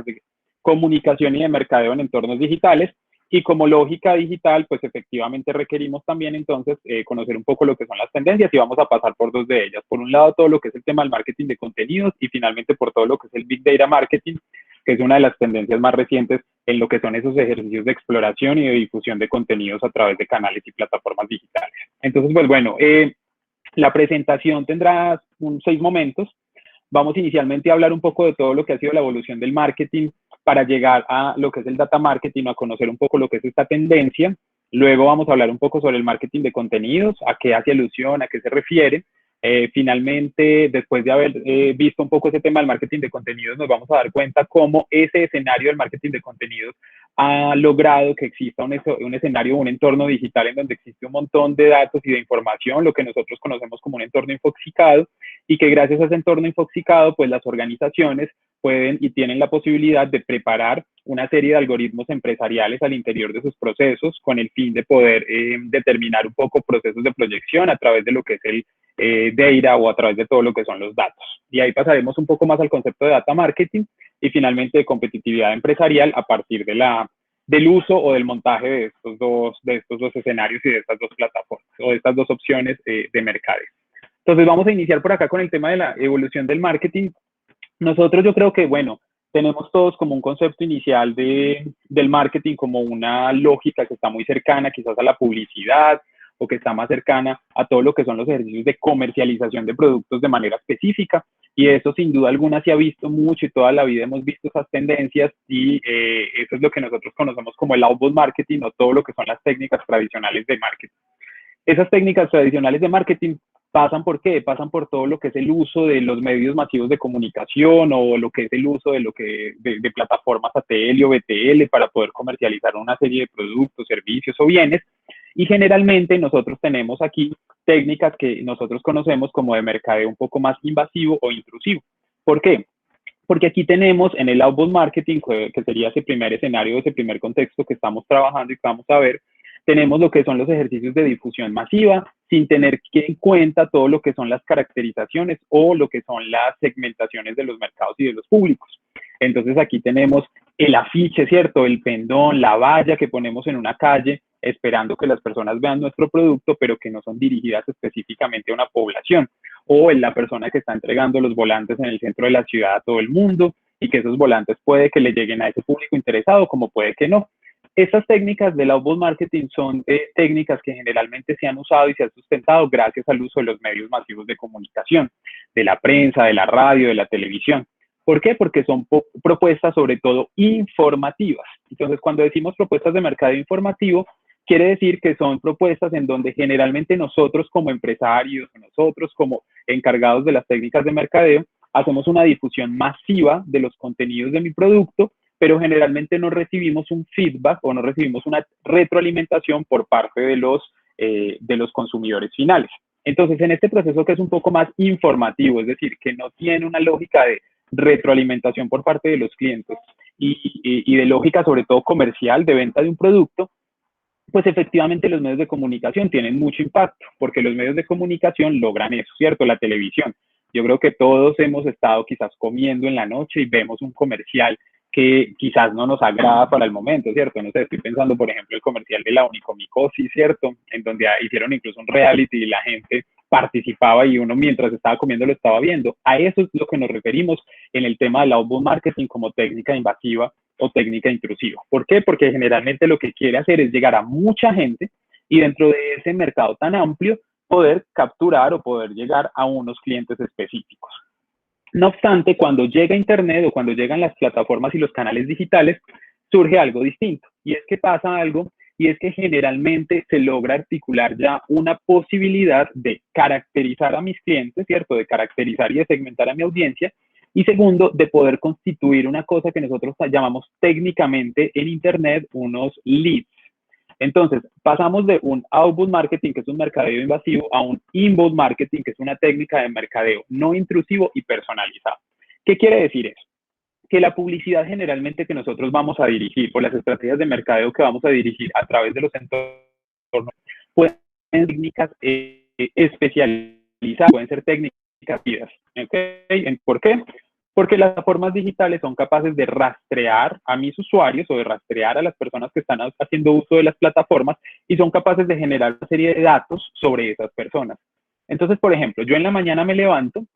de comunicación y de mercadeo en entornos digitales. Y como lógica digital, pues efectivamente requerimos también entonces conocer un poco lo que son las tendencias y vamos a pasar por dos de ellas. Por un lado, todo lo que es el tema del marketing de contenidos y finalmente por todo lo que es el Big Data Marketing, que es una de las tendencias más recientes en lo que son esos ejercicios de exploración y de difusión de contenidos a través de canales y plataformas digitales. Entonces, pues bueno, la presentación tendrá 6 momentos. Vamos inicialmente a hablar un poco de todo lo que ha sido la evolución del marketing para llegar a lo que es el data marketing, a conocer un poco lo que es esta tendencia. Luego vamos a hablar un poco sobre el marketing de contenidos, a qué hace alusión, a qué se refiere. Finalmente, después de haber visto un poco ese tema del marketing de contenidos, nos vamos a dar cuenta cómo ese escenario del marketing de contenidos ha logrado que exista un escenario, un entorno digital en donde existe un montón de datos y de información, lo que nosotros conocemos como un entorno infoxicado, y que gracias a ese entorno infoxicado, pues las organizaciones pueden y tienen la posibilidad de preparar una serie de algoritmos empresariales al interior de sus procesos con el fin de poder determinar un poco procesos de proyección a través de lo que es el data o a través de todo lo que son los datos. Y ahí pasaremos un poco más al concepto de data marketing y finalmente de competitividad empresarial a partir del uso o del montaje de estos dos escenarios y de estas dos plataformas o de estas dos opciones de mercadeo. Entonces vamos a iniciar por acá con el tema de la evolución del marketing. Nosotros yo creo que, bueno, tenemos todos como un concepto inicial del marketing como una lógica que está muy cercana quizás a la publicidad o que está más cercana a todo lo que son los ejercicios de comercialización de productos de manera específica. Y eso sin duda alguna se ha visto mucho y toda la vida hemos visto esas tendencias y eso es lo que nosotros conocemos como el outbound marketing o todo lo que son las técnicas tradicionales de marketing. Esas técnicas tradicionales de marketing pasan por qué? Pasan por todo lo que es el uso de los medios masivos de comunicación o lo que es el uso de plataformas ATL o BTL para poder comercializar una serie de productos, servicios o bienes. Y generalmente nosotros tenemos aquí técnicas que nosotros conocemos como de mercadeo un poco más invasivo o intrusivo. ¿Por qué? Porque aquí tenemos en el outbound marketing, que sería ese primer escenario, ese primer contexto que estamos trabajando y que vamos a ver, tenemos lo que son los ejercicios de difusión masiva, sin tener en cuenta todo lo que son las caracterizaciones o lo que son las segmentaciones de los mercados y de los públicos. Entonces aquí tenemos el afiche, ¿cierto? El pendón, la valla que ponemos en una calle, esperando que las personas vean nuestro producto, pero que no son dirigidas específicamente a una población. O en la persona que está entregando los volantes en el centro de la ciudad a todo el mundo y que esos volantes puede que le lleguen a ese público interesado, como puede que no. Estas técnicas del outbound marketing son técnicas que generalmente se han usado y se han sustentado gracias al uso de los medios masivos de comunicación, de la prensa, de la radio, de la televisión. ¿Por qué? Porque son propuestas sobre todo informativas. Entonces, cuando decimos propuestas de mercado informativo, quiere decir que son propuestas en donde generalmente nosotros como empresarios, nosotros como encargados de las técnicas de mercadeo, hacemos una difusión masiva de los contenidos de mi producto, pero generalmente no recibimos un feedback o no recibimos una retroalimentación por parte de los consumidores finales. Entonces, en este proceso que es un poco más informativo, es decir, que no tiene una lógica de retroalimentación por parte de los clientes y de lógica sobre todo comercial de venta de un producto, pues efectivamente los medios de comunicación tienen mucho impacto, porque los medios de comunicación logran eso, ¿cierto? La televisión. Yo creo que todos hemos estado quizás comiendo en la noche y vemos un comercial que quizás no nos agrada para el momento, ¿cierto? No sé, estoy pensando, por ejemplo, el comercial de la onicomicosis, ¿cierto? En donde hicieron incluso un reality y la gente participaba y uno mientras estaba comiendo lo estaba viendo. A eso es lo que nos referimos en el tema del outbound marketing como técnica invasiva o técnica intrusiva. ¿Por qué? Porque generalmente lo que quiere hacer es llegar a mucha gente y dentro de ese mercado tan amplio poder capturar o poder llegar a unos clientes específicos. No obstante, cuando llega Internet o cuando llegan las plataformas y los canales digitales, surge algo distinto. Y es que pasa algo, y es que generalmente se logra articular ya una posibilidad de caracterizar a mis clientes, ¿cierto? De caracterizar y de segmentar a mi audiencia. Y segundo, de poder constituir una cosa que nosotros llamamos técnicamente en Internet unos leads. Entonces, pasamos de un outbound marketing, que es un mercadeo invasivo, a un inbound marketing, que es una técnica de mercadeo no intrusivo y personalizado. ¿Qué quiere decir eso? Que la publicidad generalmente que nosotros vamos a dirigir, o las estrategias de mercadeo que vamos a dirigir a través de los entornos, pueden ser técnicas especializadas, pueden ser técnicas. ¿Okay? ¿Por qué? Porque las plataformas digitales son capaces de rastrear a mis usuarios o de rastrear a las personas que están haciendo uso de las plataformas y son capaces de generar una serie de datos sobre esas personas. Entonces, por ejemplo, yo en la mañana me levanto,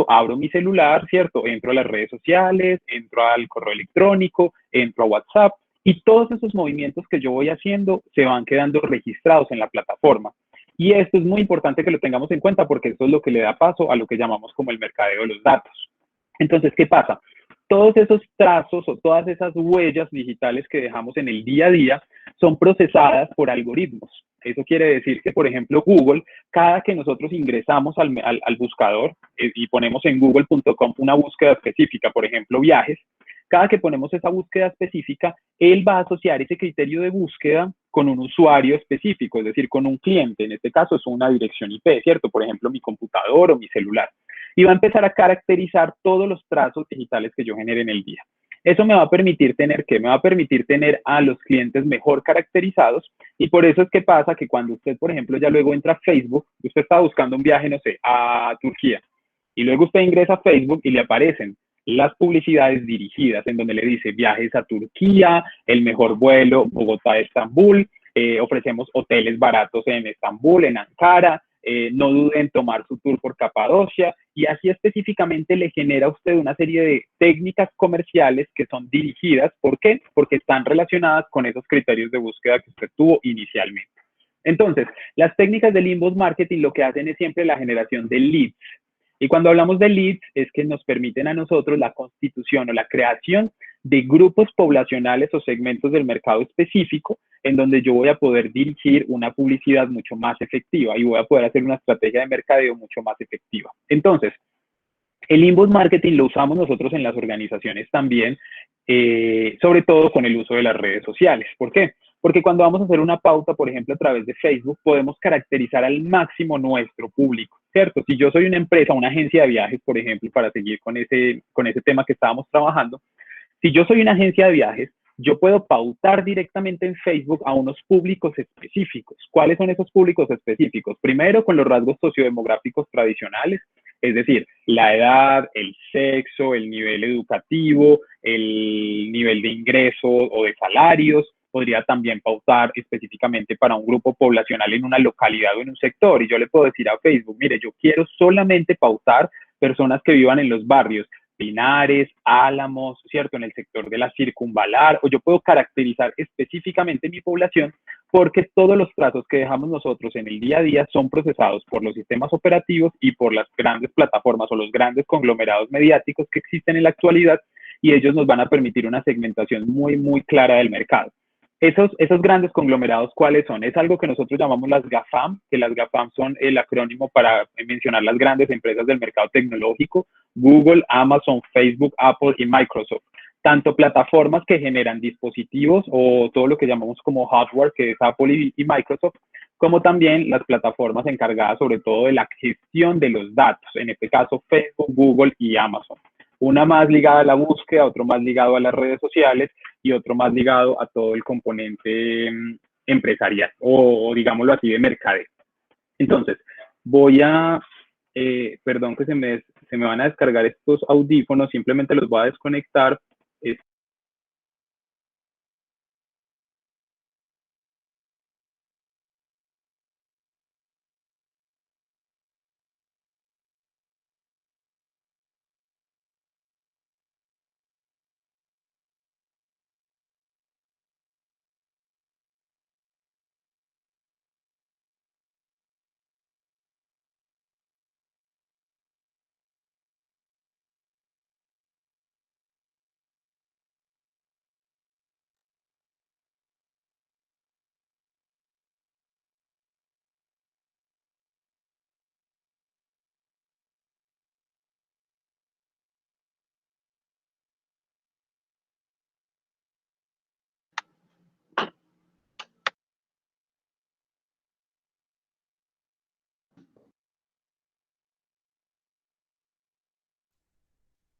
abro mi celular, ¿cierto? Entro a las redes sociales, entro al correo electrónico, entro a WhatsApp y todos esos movimientos que yo voy haciendo se van quedando registrados en la plataforma. Y esto es muy importante que lo tengamos en cuenta porque esto es lo que le da paso a lo que llamamos como el mercadeo de los datos. Entonces, ¿qué pasa? Todos esos trazos o todas esas huellas digitales que dejamos en el día a día son procesadas por algoritmos. Eso quiere decir que, por ejemplo, Google, cada que nosotros ingresamos al buscador y ponemos en google.com una búsqueda específica, por ejemplo, viajes, cada que ponemos esa búsqueda específica, él va a asociar ese criterio de búsqueda con un usuario específico, es decir, con un cliente. En este caso es una dirección IP, ¿cierto? Por ejemplo, mi computador o mi celular. Y va a empezar a caracterizar todos los trazos digitales que yo genere en el día. Eso me va a permitir tener, ¿qué? Me va a permitir tener a los clientes mejor caracterizados y por eso es que pasa que cuando usted, por ejemplo, ya luego entra a Facebook, usted está buscando un viaje, no sé, a Turquía y luego usted ingresa a Facebook y le aparecen las publicidades dirigidas en donde le dice viajes a Turquía, el mejor vuelo Bogotá-Estambul, ofrecemos hoteles baratos en Estambul, en Ankara, no duden en tomar su tour por Capadocia y así específicamente le genera a usted una serie de técnicas comerciales que son dirigidas. ¿Por qué? Porque están relacionadas con esos criterios de búsqueda que usted tuvo inicialmente. Entonces, las técnicas del inbound marketing lo que hacen es siempre la generación de leads. Y cuando hablamos de leads es que nos permiten a nosotros la constitución o la creación de grupos poblacionales o segmentos del mercado específico en donde yo voy a poder dirigir una publicidad mucho más efectiva y voy a poder hacer una estrategia de mercadeo mucho más efectiva. Entonces, el inbound marketing lo usamos nosotros en las organizaciones también, sobre todo con el uso de las redes sociales. ¿Por qué? Porque cuando vamos a hacer una pauta, por ejemplo, a través de Facebook, podemos caracterizar al máximo nuestro público, ¿cierto? Si yo soy una empresa, una agencia de viajes, por ejemplo, para seguir con ese tema que estábamos trabajando, si yo soy una agencia de viajes, yo puedo pautar directamente en Facebook a unos públicos específicos. ¿Cuáles son esos públicos específicos? Primero, con los rasgos sociodemográficos tradicionales, es decir, la edad, el sexo, el nivel educativo, el nivel de ingresos o de salarios. Podría también pautar específicamente para un grupo poblacional en una localidad o en un sector. Y yo le puedo decir a Facebook, mire, yo quiero solamente pautar personas que vivan en los barrios Linares, Álamos, ¿cierto? En el sector de la circunvalar, o yo puedo caracterizar específicamente mi población porque todos los trazos que dejamos nosotros en el día a día son procesados por los sistemas operativos y por las grandes plataformas o los grandes conglomerados mediáticos que existen en la actualidad y ellos nos van a permitir una segmentación muy, muy clara del mercado. Esos grandes conglomerados, ¿cuáles son? Es algo que nosotros llamamos las GAFAM, que las GAFAM son el acrónimo para mencionar las grandes empresas del mercado tecnológico, Google, Amazon, Facebook, Apple y Microsoft. Tanto plataformas que generan dispositivos o todo lo que llamamos como hardware, que es Apple y Microsoft, como también las plataformas encargadas sobre todo de la gestión de los datos, en este caso Facebook, Google y Amazon. Una más ligada a la búsqueda, otro más ligado a las redes sociales y otro más ligado a todo el componente empresarial o digámoslo así de mercadeo. Entonces, voy a, perdón que se me van a descargar estos audífonos, simplemente los voy a desconectar.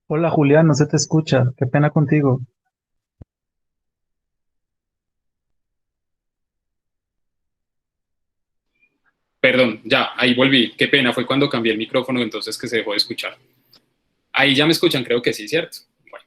Hola Julián, no se te escucha. Qué pena contigo. Perdón, ya, ahí volví. Qué pena, fue cuando cambié el micrófono, entonces que se dejó de escuchar. Ahí ya me escuchan, creo que sí, ¿cierto? Bueno.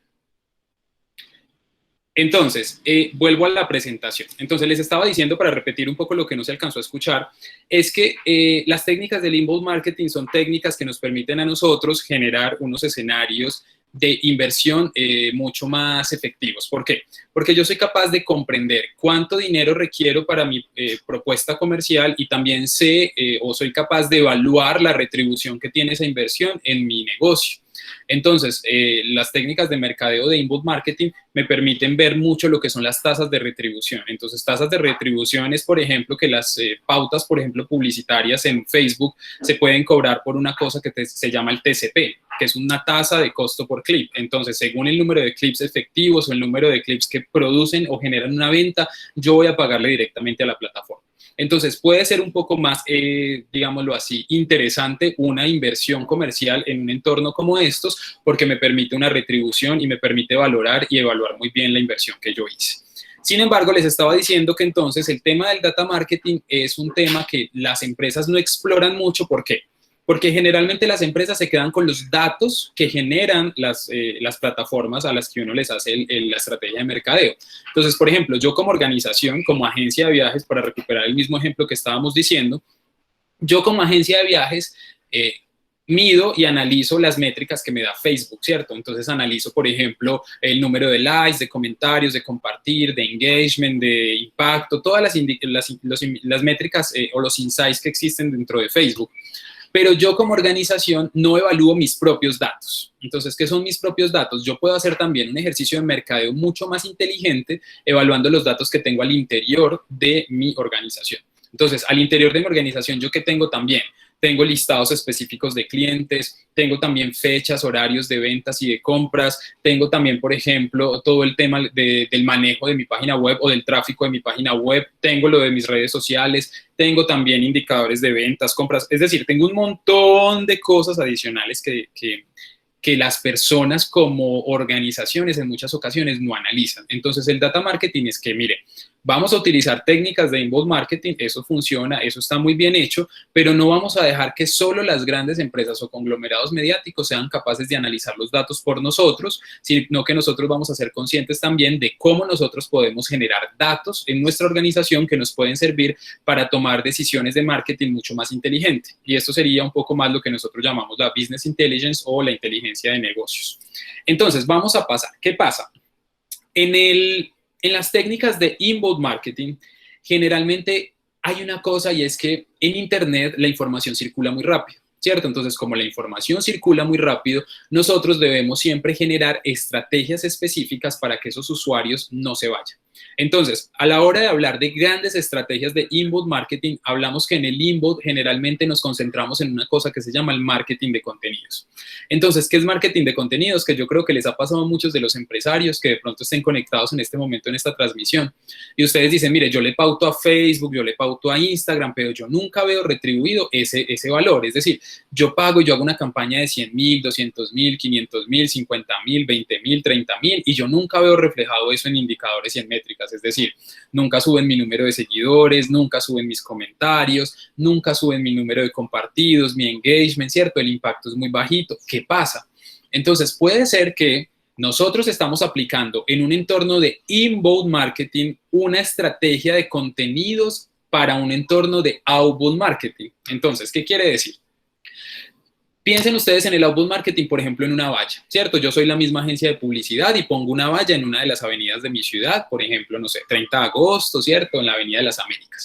Entonces, vuelvo a la presentación. Entonces, les estaba diciendo, para repetir un poco lo que no se alcanzó a escuchar, es que las técnicas del inbound marketing son técnicas que nos permiten a nosotros generar unos escenarios de inversión mucho más efectivos. ¿Por qué? Porque yo soy capaz de comprender cuánto dinero requiero para mi propuesta comercial y también sé o soy capaz de evaluar la retribución que tiene esa inversión en mi negocio. Entonces, las técnicas de mercadeo de inbound marketing me permiten ver mucho lo que son las tasas de retribución. Entonces, tasas de retribución es, por ejemplo, que las pautas, por ejemplo, publicitarias en Facebook se pueden cobrar por una cosa que se llama el TCP, que es una tasa de costo por clip. Entonces, según el número de clips efectivos o el número de clips que producen o generan una venta, yo voy a pagarle directamente a la plataforma. Entonces, puede ser un poco más, digámoslo así, interesante una inversión comercial en un entorno como estos, porque me permite una retribución y me permite valorar y evaluar muy bien la inversión que yo hice. Sin embargo, les estaba diciendo que entonces el tema del data marketing es un tema que las empresas no exploran mucho. ¿Por qué? Porque generalmente las empresas se quedan con los datos que generan las plataformas a las que uno les hace la estrategia de mercadeo. Entonces, por ejemplo, yo como organización, como agencia de viajes, para recuperar el mismo ejemplo que estábamos diciendo, yo como agencia de viajes mido y analizo las métricas que me da Facebook, ¿cierto? Entonces analizo, por ejemplo, el número de likes, de comentarios, de compartir, de engagement, de impacto, todas las métricas o los insights que existen dentro de Facebook. Pero yo como organización no evalúo mis propios datos. Entonces, ¿qué son mis propios datos? Yo puedo hacer también un ejercicio de mercadeo mucho más inteligente evaluando los datos que tengo al interior de mi organización. Entonces, al interior de mi organización, ¿yo qué tengo también? Tengo listados específicos de clientes, tengo también fechas, horarios de ventas y de compras, tengo también, por ejemplo, todo el tema del manejo de mi página web o del tráfico de mi página web, tengo lo de mis redes sociales, tengo también indicadores de ventas, compras, es decir, tengo un montón de cosas adicionales que las personas como organizaciones en muchas ocasiones no analizan. Entonces, el data marketing es que, mire, vamos a utilizar técnicas de inbound marketing, eso funciona, eso está muy bien hecho, pero no vamos a dejar que solo las grandes empresas o conglomerados mediáticos sean capaces de analizar los datos por nosotros, sino que nosotros vamos a ser conscientes también de cómo nosotros podemos generar datos en nuestra organización que nos pueden servir para tomar decisiones de marketing mucho más inteligente. Y esto sería un poco más lo que nosotros llamamos la business intelligence o la inteligencia de negocios. Entonces, vamos a pasar. ¿Qué pasa? En las técnicas de inbound marketing, generalmente hay una cosa y es que en Internet la información circula muy rápido, ¿cierto? Entonces, como la información circula muy rápido, nosotros debemos siempre generar estrategias específicas para que esos usuarios no se vayan. Entonces, a la hora de hablar de grandes estrategias de inbound marketing, hablamos que en el inbound generalmente nos concentramos en una cosa que se llama el marketing de contenidos. Entonces, ¿qué es marketing de contenidos? Que yo creo que les ha pasado a muchos de los empresarios que de pronto estén conectados en este momento en esta transmisión. Y ustedes dicen, mire, yo le pauto a Facebook, yo le pauto a Instagram, pero yo nunca veo retribuido ese valor. Es decir, yo pago y yo hago una campaña de 100.000, 200.000, 500.000, 50.000, 20.000, 30.000 y yo nunca veo reflejado eso en indicadores y en métricas. Es decir, nunca suben mi número de seguidores, nunca suben mis comentarios, nunca suben mi número de compartidos, mi engagement, ¿cierto? El impacto es muy bajito. ¿Qué pasa? Entonces, puede ser que nosotros estamos aplicando en un entorno de inbound marketing una estrategia de contenidos para un entorno de outbound marketing. Entonces, ¿qué quiere decir? Piensen ustedes en el outbound marketing, por ejemplo, en una valla, ¿cierto? Yo soy la misma agencia de publicidad y pongo una valla en una de las avenidas de mi ciudad, por ejemplo, no sé, 30 de agosto, ¿cierto? En la Avenida de las Américas.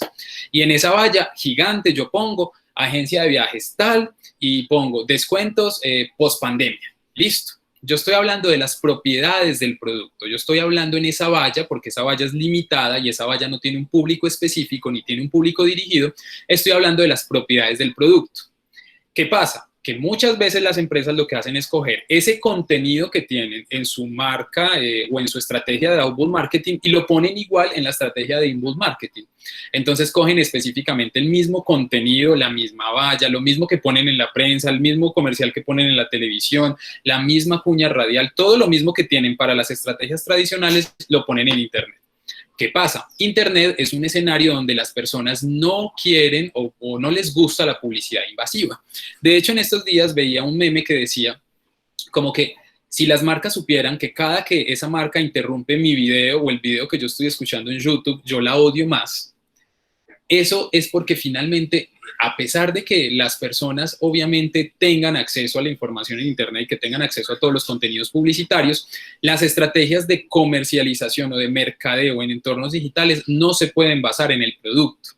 Y en esa valla gigante yo pongo agencia de viajes tal y pongo descuentos post pandemia. Listo. Yo estoy hablando de las propiedades del producto. Yo estoy hablando en esa valla porque esa valla es limitada y esa valla no tiene un público específico ni tiene un público dirigido. Estoy hablando de las propiedades del producto. ¿Qué pasa? Que muchas veces las empresas lo que hacen es coger ese contenido que tienen en su marca o en su estrategia de outbound marketing y lo ponen igual en la estrategia de inbound marketing. Entonces cogen específicamente el mismo contenido, la misma valla, lo mismo que ponen en la prensa, el mismo comercial que ponen en la televisión, la misma cuña radial, todo lo mismo que tienen para las estrategias tradicionales lo ponen en Internet. ¿Qué pasa? Internet es un escenario donde las personas no quieren o no les gusta la publicidad invasiva. De hecho, en estos días veía un meme que decía como que si las marcas supieran que cada que esa marca interrumpe mi video o el video que yo estoy escuchando en YouTube, yo la odio más. Eso es porque finalmente, a pesar de que las personas obviamente tengan acceso a la información en Internet y que tengan acceso a todos los contenidos publicitarios, las estrategias de comercialización o de mercadeo en entornos digitales no se pueden basar en el producto.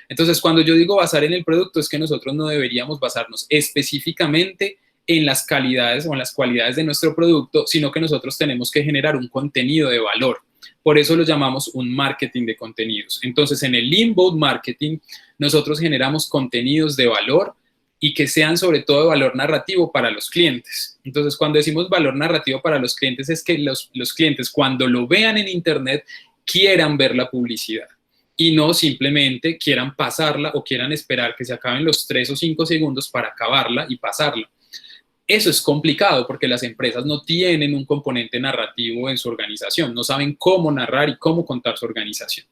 Entonces, cuando yo digo basar en el producto, es que nosotros no deberíamos basarnos específicamente en las calidades o en las cualidades de nuestro producto, sino que nosotros tenemos que generar un contenido de valor. Por eso lo llamamos un marketing de contenidos. Entonces, en el inbound marketing, nosotros generamos contenidos de valor y que sean sobre todo de valor narrativo para los clientes. Entonces, cuando decimos valor narrativo para los clientes, es que los clientes, cuando lo vean en Internet, quieran ver la publicidad y no simplemente quieran pasarla o quieran esperar que se acaben los 3 o 5 segundos para acabarla y pasarla. Eso es complicado porque las empresas no tienen un componente narrativo en su organización, no saben cómo narrar y cómo contar su organización.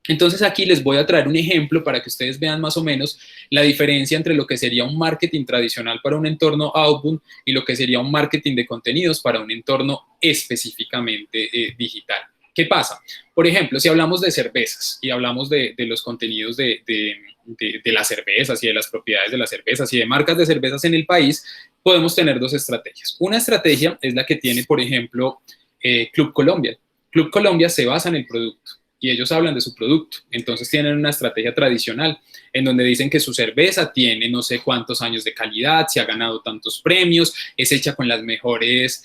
Entonces aquí les voy a traer un ejemplo para que ustedes vean más o menos la diferencia entre lo que sería un marketing tradicional para un entorno outbound y lo que sería un marketing de contenidos para un entorno específicamente digital. ¿Qué pasa? Por ejemplo, si hablamos de cervezas y hablamos de los contenidos de las cervezas y de las propiedades de las cervezas y de marcas de cervezas en el país, podemos tener dos estrategias. Una estrategia es la que tiene, por ejemplo, Club Colombia. Club Colombia se basa en el producto y ellos hablan de su producto. Entonces tienen una estrategia tradicional en donde dicen que su cerveza tiene no sé cuántos años de calidad, se ha ganado tantos premios, es hecha con los mejores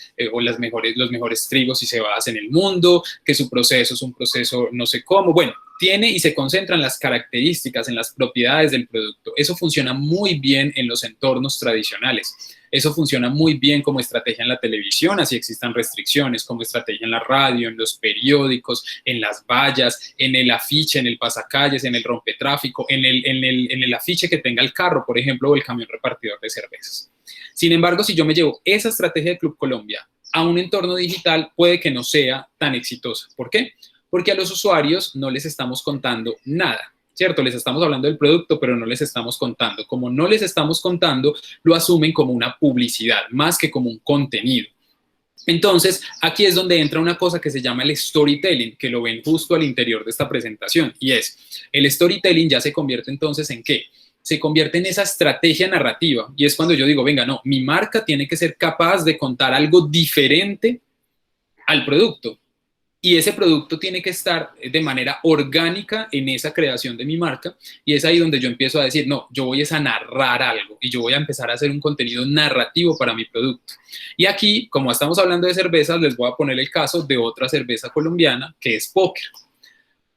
trigos y cebadas en el mundo, que su proceso es un proceso no sé cómo. Bueno, tiene y se concentra en las características, en las propiedades del producto. Eso funciona muy bien en los entornos tradicionales. Eso funciona muy bien como estrategia en la televisión, así existan restricciones, como estrategia en la radio, en los periódicos, en las vallas, en el afiche, en el pasacalles, en el rompetráfico, en el afiche que tenga el carro, por ejemplo, o el camión repartidor de cervezas. Sin embargo, si yo me llevo esa estrategia de Club Colombia a un entorno digital, puede que no sea tan exitosa. ¿Por qué? Porque a los usuarios no les estamos contando nada. ¿Cierto? Les estamos hablando del producto, pero no les estamos contando. Como no les estamos contando, lo asumen como una publicidad, más que como un contenido. Entonces, aquí es donde entra una cosa que se llama el storytelling, que lo ven justo al interior de esta presentación, y es, el storytelling ya se convierte entonces ¿en qué? Se convierte en esa estrategia narrativa, y es cuando yo digo, venga, no, mi marca tiene que ser capaz de contar algo diferente al producto. Y ese producto tiene que estar de manera orgánica en esa creación de mi marca y es ahí donde yo empiezo a decir, no, yo voy a narrar algo y yo voy a empezar a hacer un contenido narrativo para mi producto. Y aquí, como estamos hablando de cervezas, les voy a poner el caso de otra cerveza colombiana que es Póker.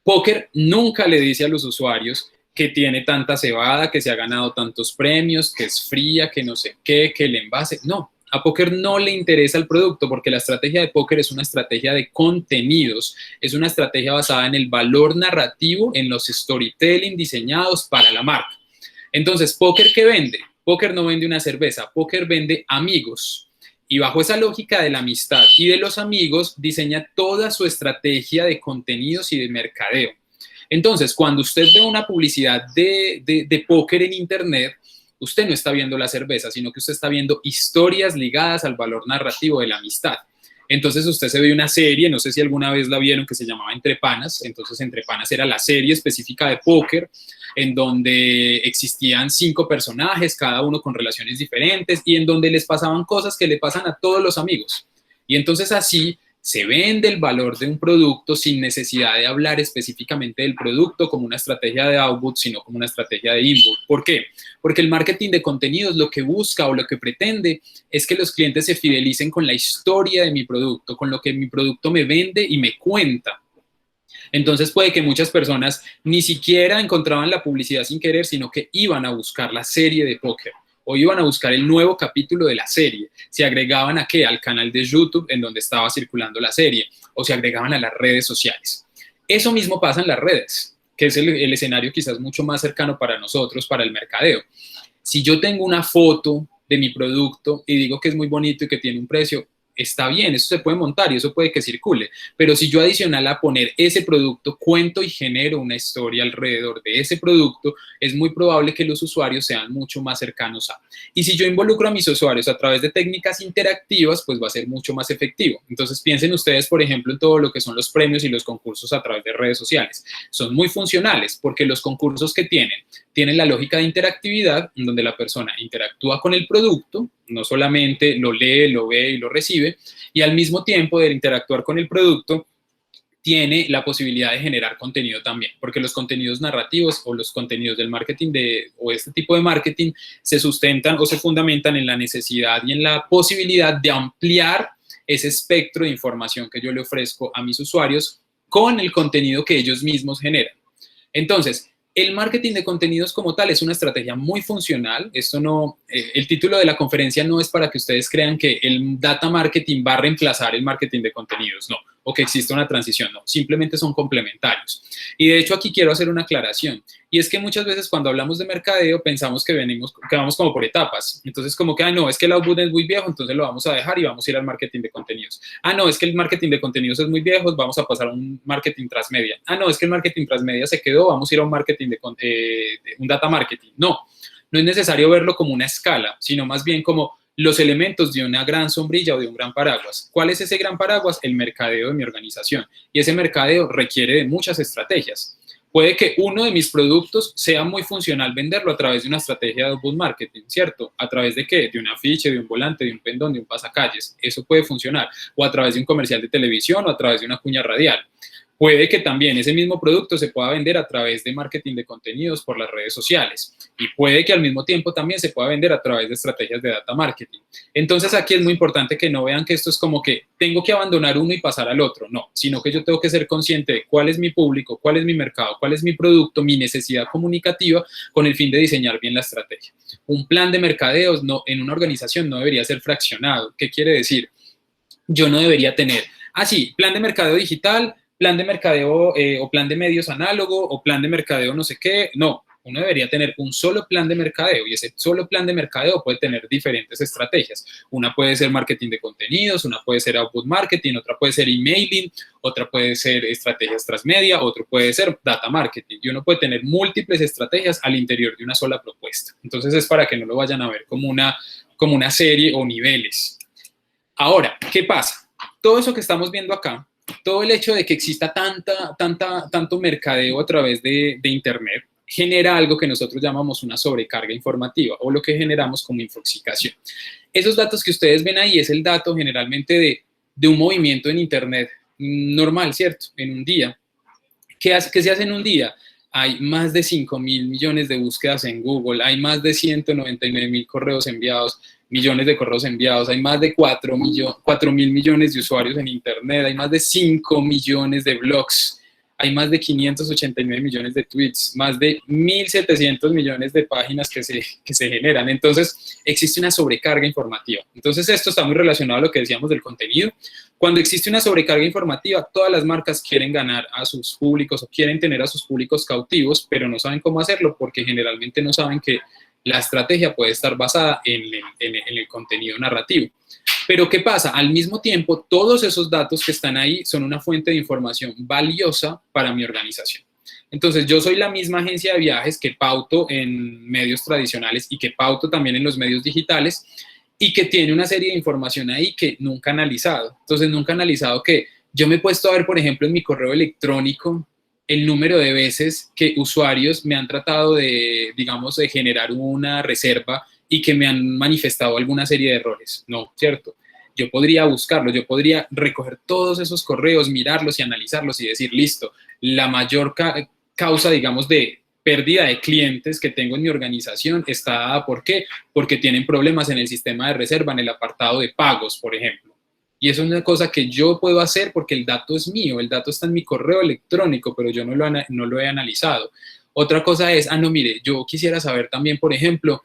Póker nunca le dice a los usuarios que tiene tanta cebada, que se ha ganado tantos premios, que es fría, que no sé qué, que el envase, no. A Póker no le interesa el producto porque la estrategia de Póker es una estrategia de contenidos, es una estrategia basada en el valor narrativo, en los storytelling diseñados para la marca. Entonces, ¿Póker qué vende? Póker no vende una cerveza, Póker vende amigos. Y bajo esa lógica de la amistad y de los amigos, diseña toda su estrategia de contenidos y de mercadeo. Entonces, cuando usted ve una publicidad de Póker en Internet, usted no está viendo la cerveza, sino que usted está viendo historias ligadas al valor narrativo de la amistad. Entonces usted se ve una serie, no sé si alguna vez la vieron, que se llamaba Entre Panas. Entonces Entre Panas era la serie específica de Póker, en donde existían 5 personajes, cada uno con relaciones diferentes, y en donde les pasaban cosas que le pasan a todos los amigos. Y entonces así se vende el valor de un producto sin necesidad de hablar específicamente del producto como una estrategia de outbound, sino como una estrategia de inbound. ¿Por qué? Porque el marketing de contenidos lo que busca o lo que pretende es que los clientes se fidelicen con la historia de mi producto, con lo que mi producto me vende y me cuenta. Entonces puede que muchas personas ni siquiera encontraban la publicidad sin querer, sino que iban a buscar la serie de Póker o iban a buscar el nuevo capítulo de la serie. Se agregaban ¿a qué? Al canal de YouTube en donde estaba circulando la serie o se agregaban a las redes sociales. Eso mismo pasa en las redes, que es el escenario quizás mucho más cercano para nosotros, para el mercadeo. Si yo tengo una foto de mi producto y digo que es muy bonito y que tiene un precio, está bien, eso se puede montar y eso puede que circule, pero si yo adicional a poner ese producto, cuento y genero una historia alrededor de ese producto, es muy probable que los usuarios sean mucho más cercanos a. Y si yo involucro a mis usuarios a través de técnicas interactivas, pues va a ser mucho más efectivo. Entonces piensen ustedes, por ejemplo, en todo lo que son los premios y los concursos a través de redes sociales. Son muy funcionales porque los concursos que tienen la lógica de interactividad, en donde la persona interactúa con el producto, no solamente lo lee, lo ve y lo recibe, y al mismo tiempo de interactuar con el producto, tiene la posibilidad de generar contenido también, porque los contenidos narrativos o los contenidos del marketing o este tipo de marketing se sustentan o se fundamentan en la necesidad y en la posibilidad de ampliar ese espectro de información que yo le ofrezco a mis usuarios con el contenido que ellos mismos generan. Entonces, el marketing de contenidos como tal es una estrategia muy funcional. Esto no, el título de la conferencia no es para que ustedes crean que el data marketing va a reemplazar el marketing de contenidos, no, o que existe una transición, no, simplemente son complementarios. Y de hecho aquí quiero hacer una aclaración, y es que muchas veces cuando hablamos de mercadeo pensamos que vamos como por etapas. Entonces como que, no, es que el outbound es muy viejo, entonces lo vamos a dejar y vamos a ir al marketing de contenidos. No, es que el marketing de contenidos es muy viejo, vamos a pasar a un marketing transmedia. No, es que el marketing transmedia se quedó, vamos a ir a un marketing un data marketing. No, no es necesario verlo como una escala, sino más bien como los elementos de una gran sombrilla o de un gran paraguas. ¿Cuál es ese gran paraguas? El mercadeo de mi organización. Y ese mercadeo requiere de muchas estrategias. Puede que uno de mis productos sea muy funcional venderlo a través de una estrategia de outbound marketing, ¿cierto? ¿A través de qué? De un afiche, de un volante, de un pendón, de un pasacalles. Eso puede funcionar. O a través de un comercial de televisión o a través de una cuña radial. Puede que también ese mismo producto se pueda vender a través de marketing de contenidos por las redes sociales y puede que al mismo tiempo también se pueda vender a través de estrategias de data marketing. Entonces aquí es muy importante que no vean que esto es como que tengo que abandonar uno y pasar al otro, no, sino que yo tengo que ser consciente de cuál es mi público, cuál es mi mercado, cuál es mi producto, mi necesidad comunicativa con el fin de diseñar bien la estrategia. Un plan de mercadeos en una organización no debería ser fraccionado. ¿Qué quiere decir? Yo no debería tener, sí, plan de mercadeo digital, plan de mercadeo o plan de medios análogo o plan de mercadeo no sé qué. No, uno debería tener un solo plan de mercadeo y ese solo plan de mercadeo puede tener diferentes estrategias. Una puede ser marketing de contenidos, una puede ser outbound marketing, otra puede ser emailing, otra puede ser estrategias transmedia, otro puede ser data marketing y uno puede tener múltiples estrategias al interior de una sola propuesta. Entonces es para que no lo vayan a ver como una serie o niveles. Ahora, ¿qué pasa? Todo eso que estamos viendo acá, todo el hecho de que exista tanto mercadeo a través de Internet, genera algo que nosotros llamamos una sobrecarga informativa o lo que generamos como infoxicación. Esos datos que ustedes ven ahí es el dato generalmente de un movimiento en Internet normal, ¿cierto? En un día. ¿Qué se hace en un día? Hay más de 5.000 millones de búsquedas en Google, hay más de 199.000 correos enviados, millones de correos enviados, hay más de 4.000 millones de usuarios en Internet, hay más de 5 millones de blogs, hay más de 589 millones de tweets, más de 1.700 millones de páginas que se generan. Entonces, existe una sobrecarga informativa. Entonces, esto está muy relacionado a lo que decíamos del contenido. Cuando existe una sobrecarga informativa, todas las marcas quieren ganar a sus públicos o quieren tener a sus públicos cautivos, pero no saben cómo hacerlo porque generalmente no saben que la estrategia puede estar basada en el contenido narrativo. Pero ¿qué pasa? Al mismo tiempo, todos esos datos que están ahí son una fuente de información valiosa para mi organización. Entonces, yo soy la misma agencia de viajes que pauto en medios tradicionales y que pauto también en los medios digitales y que tiene una serie de información ahí que nunca he analizado. Entonces, nunca he analizado que yo me he puesto a ver, por ejemplo, en mi correo electrónico, el número de veces que usuarios me han tratado de, digamos, de generar una reserva y que me han manifestado alguna serie de errores. No, ¿cierto? Yo podría buscarlo, yo podría recoger todos esos correos, mirarlos y analizarlos y decir, listo, la mayor causa, digamos, de pérdida de clientes que tengo en mi organización está dada, ¿por qué? Porque tienen problemas en el sistema de reserva, en el apartado de pagos, por ejemplo. Y eso es una cosa que yo puedo hacer porque el dato es mío, el dato está en mi correo electrónico, pero yo no lo he analizado. Otra cosa es, no, mire, yo quisiera saber también, por ejemplo,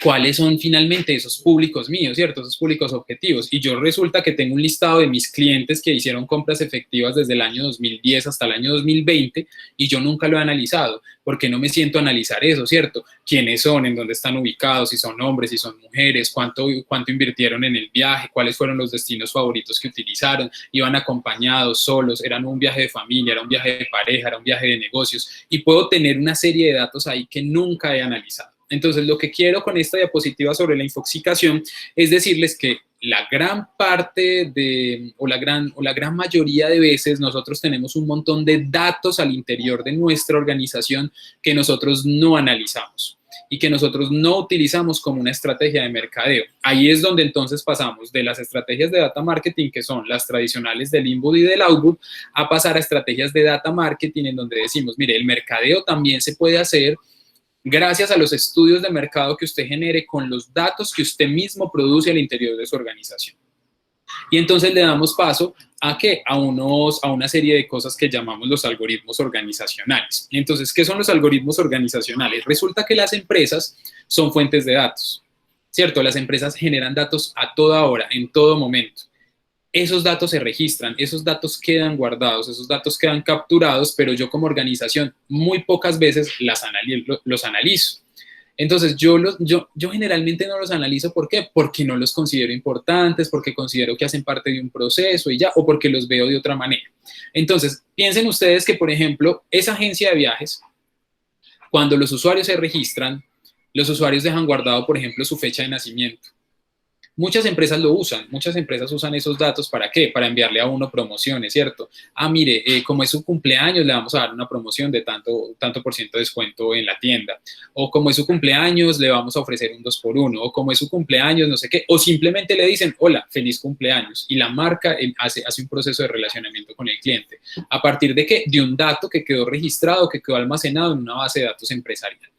cuáles son finalmente esos públicos míos, ¿cierto? Esos públicos objetivos. Y yo resulta que tengo un listado de mis clientes que hicieron compras efectivas desde el año 2010 hasta el año 2020 y yo nunca lo he analizado. ¿Por qué no me siento a analizar eso, ¿cierto? ¿Quiénes son? ¿En dónde están ubicados? Si son hombres, si son mujeres, cuánto invirtieron en el viaje, cuáles fueron los destinos favoritos que utilizaron, iban acompañados, solos, eran un viaje de familia, era un viaje de pareja, era un viaje de negocios. Y puedo tener una serie de datos ahí que nunca he analizado. Entonces, lo que quiero con esta diapositiva sobre la infoxicación es decirles que la gran parte o la gran mayoría de veces nosotros tenemos un montón de datos al interior de nuestra organización que nosotros no analizamos y que nosotros no utilizamos como una estrategia de mercadeo. Ahí es donde entonces pasamos de las estrategias de data marketing, que son las tradicionales del inbound y del outbound, a pasar a estrategias de data marketing en donde decimos, mire, el mercadeo también se puede hacer gracias a los estudios de mercado que usted genere con los datos que usted mismo produce al interior de su organización. Y entonces le damos paso a ¿qué? A una serie de cosas que llamamos los algoritmos organizacionales. Entonces, ¿qué son los algoritmos organizacionales? Resulta que las empresas son fuentes de datos, ¿cierto? Las empresas generan datos a toda hora, en todo momento. Esos datos se registran, esos datos quedan guardados, esos datos quedan capturados, pero yo como organización muy pocas veces los analizo. Entonces, yo generalmente no los analizo, ¿por qué? Porque no los considero importantes, porque considero que hacen parte de un proceso y ya, o porque los veo de otra manera. Entonces, piensen ustedes que, por ejemplo, esa agencia de viajes, cuando los usuarios se registran, los usuarios dejan guardado, por ejemplo, su fecha de nacimiento. Muchas empresas lo usan, muchas empresas usan esos datos, ¿para qué? Para enviarle a uno promociones, ¿cierto? Ah, mire, como es su cumpleaños, le vamos a dar una promoción de tanto por ciento de descuento en la tienda. O como es su cumpleaños, le vamos a ofrecer un 2x1. O como es su cumpleaños, no sé qué. O simplemente le dicen, hola, feliz cumpleaños. Y la marca hace un proceso de relacionamiento con el cliente. ¿A partir de qué? De un dato que quedó registrado, que quedó almacenado en una base de datos empresarial.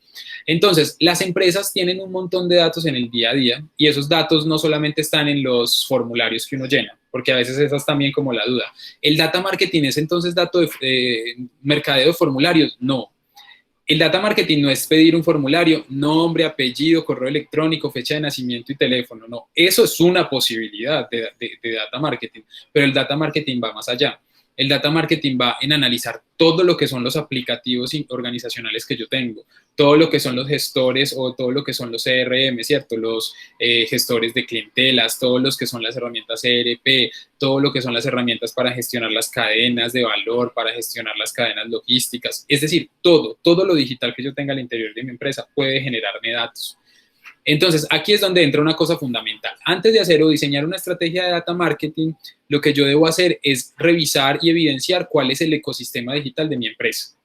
Entonces, las empresas tienen un montón de datos en el día a día y esos datos no solamente están en los formularios que uno llena, porque a veces esa es también como la duda. ¿El data marketing es entonces dato de mercadeo de formularios? No. El data marketing no es pedir un formulario, nombre, apellido, correo electrónico, fecha de nacimiento y teléfono, no. Eso es una posibilidad de data marketing, pero el data marketing va más allá. El data marketing va en analizar todo lo que son los aplicativos organizacionales que yo tengo, todo lo que son los gestores o todo lo que son los CRM, ¿cierto? Los gestores de clientelas, todos los que son las herramientas ERP, todo lo que son las herramientas para gestionar las cadenas de valor, para gestionar las cadenas logísticas. Es decir, todo lo digital que yo tenga al interior de mi empresa puede generarme datos. Entonces, aquí es donde entra una cosa fundamental. Antes de hacer o diseñar una estrategia de data marketing, lo que yo debo hacer es revisar y evidenciar cuál es el ecosistema digital de mi empresa.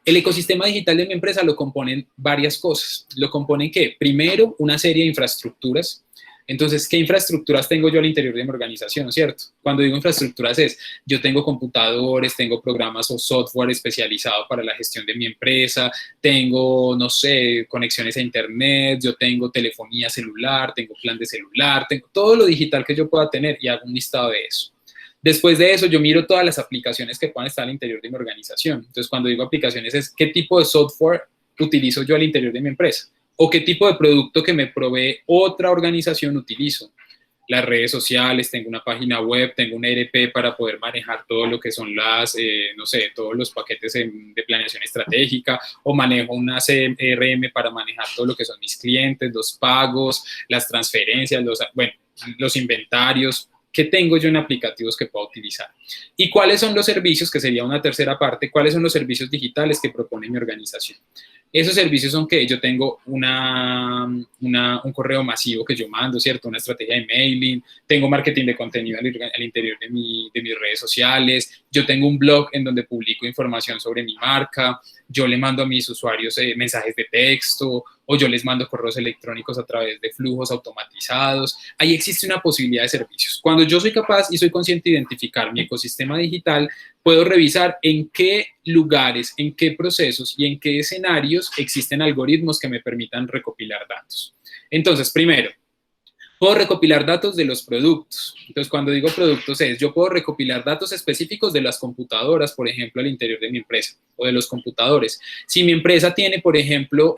El ecosistema digital de mi empresa lo componen varias cosas. Lo componen, ¿qué? Primero, una serie de infraestructuras. Entonces, ¿qué infraestructuras tengo yo al interior de mi organización, cierto? Cuando digo infraestructuras yo tengo computadores, tengo programas o software especializado para la gestión de mi empresa, tengo, no sé, conexiones a internet, yo tengo telefonía celular, tengo plan de celular, tengo todo lo digital que yo pueda tener y hago un listado de eso. Después de eso, yo miro todas las aplicaciones que puedan estar al interior de mi organización. Entonces, cuando digo aplicaciones es qué tipo de software utilizo yo al interior de mi empresa o qué tipo de producto que me provee otra organización utilizo. Las redes sociales, tengo una página web, tengo un ERP para poder manejar todo lo que son no sé, todos los paquetes de planeación estratégica, o manejo una CRM para manejar todo lo que son mis clientes, los pagos, las transferencias, los inventarios. ¿Qué tengo yo en aplicativos que puedo utilizar? ¿Y cuáles son los servicios, que sería una tercera parte, cuáles son los servicios digitales que propone mi organización? Esos servicios son que yo tengo un correo masivo que yo mando, ¿cierto? Una estrategia de mailing, tengo marketing de contenido al interior de mis redes sociales, yo tengo un blog en donde publico información sobre mi marca, yo le mando a mis usuarios mensajes de texto, o yo les mando correos electrónicos a través de flujos automatizados. Ahí existe una posibilidad de servicios. Cuando yo soy capaz y soy consciente de identificar mi ecosistema digital, puedo revisar en qué lugares, en qué procesos y en qué escenarios existen algoritmos que me permitan recopilar datos. Entonces, primero, puedo recopilar datos de los productos. Entonces, cuando digo productos yo puedo recopilar datos específicos de las computadoras, por ejemplo, al interior de mi empresa, o de los computadores. Si mi empresa tiene, por ejemplo,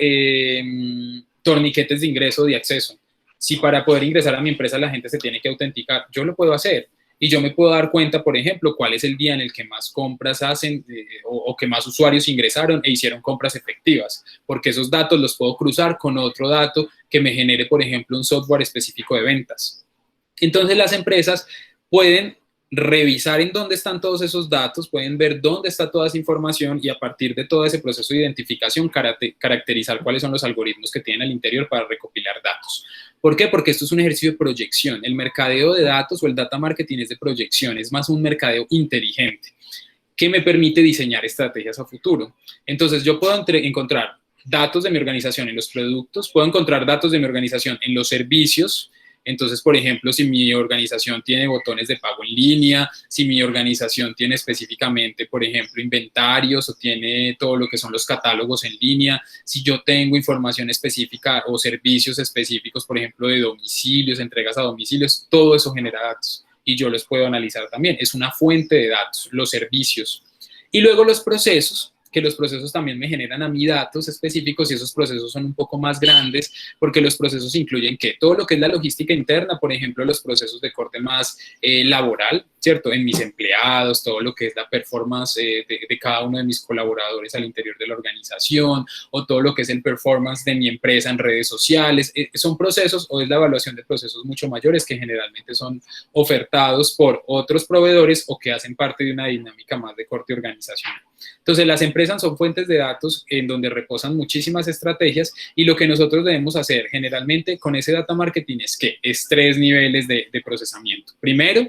torniquetes de ingreso o de acceso. Si para poder ingresar a mi empresa la gente se tiene que autenticar, yo lo puedo hacer. Y yo me puedo dar cuenta, por ejemplo, cuál es el día en el que más compras hacen o que más usuarios ingresaron e hicieron compras efectivas, porque esos datos los puedo cruzar con otro dato que me genere, por ejemplo, un software específico de ventas. Entonces las empresas pueden revisar en dónde están todos esos datos, pueden ver dónde está toda esa información y a partir de todo ese proceso de identificación caracterizar cuáles son los algoritmos que tienen al interior para recopilar datos. ¿Por qué? Porque esto es un ejercicio de proyección. El mercadeo de datos o el data marketing es de proyección, es más un mercadeo inteligente que me permite diseñar estrategias a futuro. Entonces yo puedo encontrar datos de mi organización en los productos, puedo encontrar datos de mi organización en los servicios. Entonces, por ejemplo, si mi organización tiene botones de pago en línea, si mi organización tiene específicamente, por ejemplo, inventarios o tiene todo lo que son los catálogos en línea, si yo tengo información específica o servicios específicos, por ejemplo, de domicilios, entregas a domicilios, todo eso genera datos y yo los puedo analizar también. Es una fuente de datos, los servicios. Y luego los procesos, que los procesos también me generan a mí datos específicos y esos procesos son un poco más grandes porque los procesos incluyen que todo lo que es la logística interna, por ejemplo, los procesos de corte más laboral, ¿cierto? En mis empleados, todo lo que es la performance de cada uno de mis colaboradores al interior de la organización o todo lo que es el performance de mi empresa en redes sociales. Son procesos o es la evaluación de procesos mucho mayores que generalmente son ofertados por otros proveedores o que hacen parte de una dinámica más de corte organizacional. Entonces, las empresas son fuentes de datos en donde reposan muchísimas estrategias y lo que nosotros debemos hacer generalmente con ese data marketing es que es 3 niveles de procesamiento. Primero,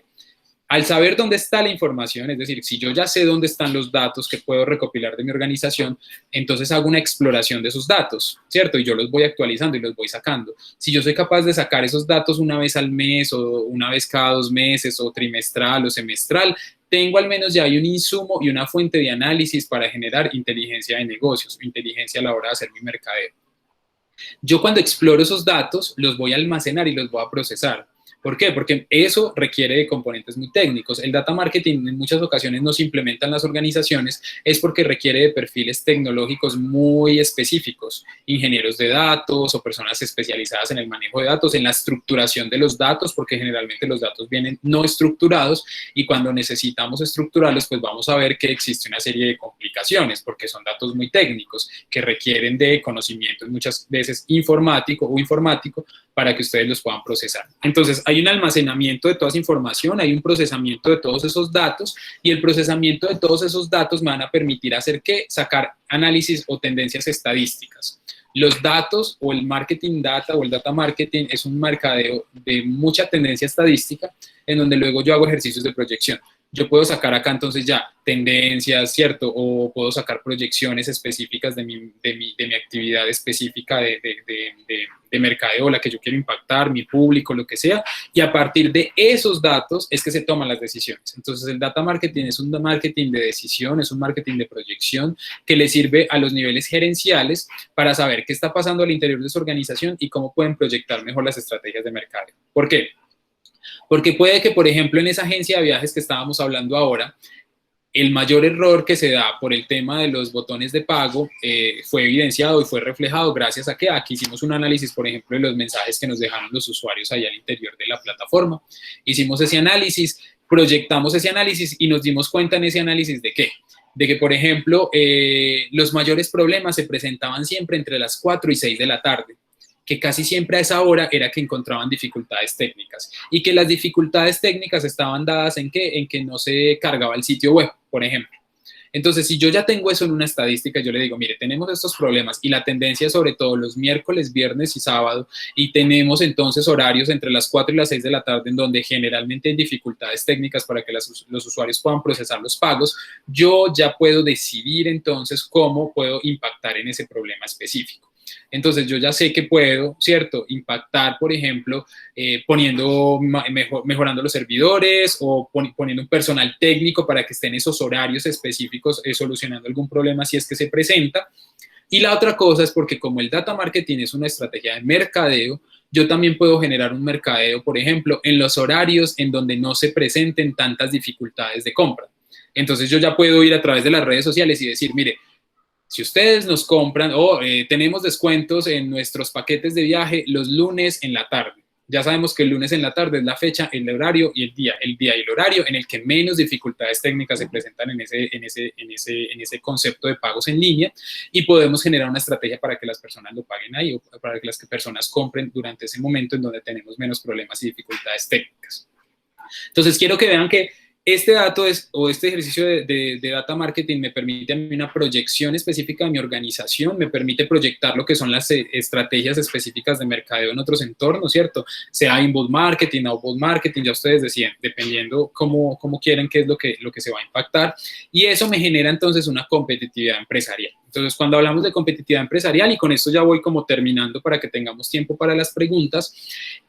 al saber dónde está la información, es decir, si yo ya sé dónde están los datos que puedo recopilar de mi organización, entonces hago una exploración de esos datos, ¿cierto? Y yo los voy actualizando y los voy sacando. Si yo soy capaz de sacar esos datos una vez al mes o una vez cada 2 meses o trimestral o semestral, tengo al menos ya hay un insumo y una fuente de análisis para generar inteligencia de negocios, inteligencia a la hora de hacer mi mercadeo. Yo cuando exploro esos datos los voy a almacenar y los voy a procesar. ¿Por qué? Porque eso requiere de componentes muy técnicos. El data marketing en muchas ocasiones no se implementa en las organizaciones, es porque requiere de perfiles tecnológicos muy específicos, ingenieros de datos o personas especializadas en el manejo de datos, en la estructuración de los datos, porque generalmente los datos vienen no estructurados y cuando necesitamos estructurarlos, pues vamos a ver que existe una serie de complicaciones, porque son datos muy técnicos que requieren de conocimientos muchas veces informático para que ustedes los puedan procesar. Entonces, hay un almacenamiento de toda esa información, hay un procesamiento de todos esos datos y el procesamiento de todos esos datos me van a permitir hacer ¿qué? Sacar análisis o tendencias estadísticas. Los datos o el marketing data o el data marketing es un mercadeo de mucha tendencia estadística en donde luego yo hago ejercicios de proyección. Yo puedo sacar acá entonces ya tendencias, ¿cierto? O puedo sacar proyecciones específicas de mi actividad específica de mercadeo, la que yo quiero impactar, mi público, lo que sea, y a partir de esos datos es que se toman las decisiones. Entonces el data marketing es un marketing de decisión, es un marketing de proyección que le sirve a los niveles gerenciales para saber qué está pasando al interior de su organización y cómo pueden proyectar mejor las estrategias de mercadeo. ¿Por qué? Porque puede que, por ejemplo, en esa agencia de viajes que estábamos hablando ahora, el mayor error que se da por el tema de los botones de pago fue evidenciado y fue reflejado gracias a que aquí hicimos un análisis, por ejemplo, de los mensajes que nos dejaron los usuarios allá al interior de la plataforma. Hicimos ese análisis, proyectamos ese análisis y nos dimos cuenta en ese análisis de ¿qué? De que, por ejemplo, los mayores problemas se presentaban siempre entre las 4 y 6 de la tarde. Que casi siempre a esa hora era que encontraban dificultades técnicas y que las dificultades técnicas estaban dadas en ¿qué? En que no se cargaba el sitio web, por ejemplo. Entonces, si yo ya tengo eso en una estadística, yo le digo, mire, tenemos estos problemas y la tendencia es sobre todo los miércoles, viernes y sábado y tenemos entonces horarios entre las 4 y las 6 de la tarde en donde generalmente hay dificultades técnicas para que los usuarios puedan procesar los pagos, yo ya puedo decidir entonces cómo puedo impactar en ese problema específico. Entonces, yo ya sé que puedo, ¿cierto?, impactar, por ejemplo, mejorando los servidores o poniendo un personal técnico para que estén esos horarios específicos solucionando algún problema si es que se presenta. Y la otra cosa es porque como el data marketing es una estrategia de mercadeo, yo también puedo generar un mercadeo, por ejemplo, en los horarios en donde no se presenten tantas dificultades de compra. Entonces, yo ya puedo ir a través de las redes sociales y decir, mire, Si ustedes nos compran o tenemos descuentos en nuestros paquetes de viaje los lunes en la tarde. Ya sabemos que el lunes en la tarde es la fecha, el horario y el día y el horario en el que menos dificultades técnicas se presentan en ese concepto de pagos en línea, y podemos generar una estrategia para que las personas lo paguen ahí o para que las personas compren durante ese momento en donde tenemos menos problemas y dificultades técnicas. Entonces, quiero que vean que este dato o este ejercicio de data marketing me permite a mí una proyección específica de mi organización, me permite proyectar lo que son las estrategias específicas de mercadeo en otros entornos, ¿cierto? Sea inbound marketing, outbound marketing, ya ustedes deciden, dependiendo cómo quieren qué es lo que se va a impactar, y eso me genera entonces una competitividad empresarial. Entonces, cuando hablamos de competitividad empresarial, y con esto ya voy como terminando para que tengamos tiempo para las preguntas,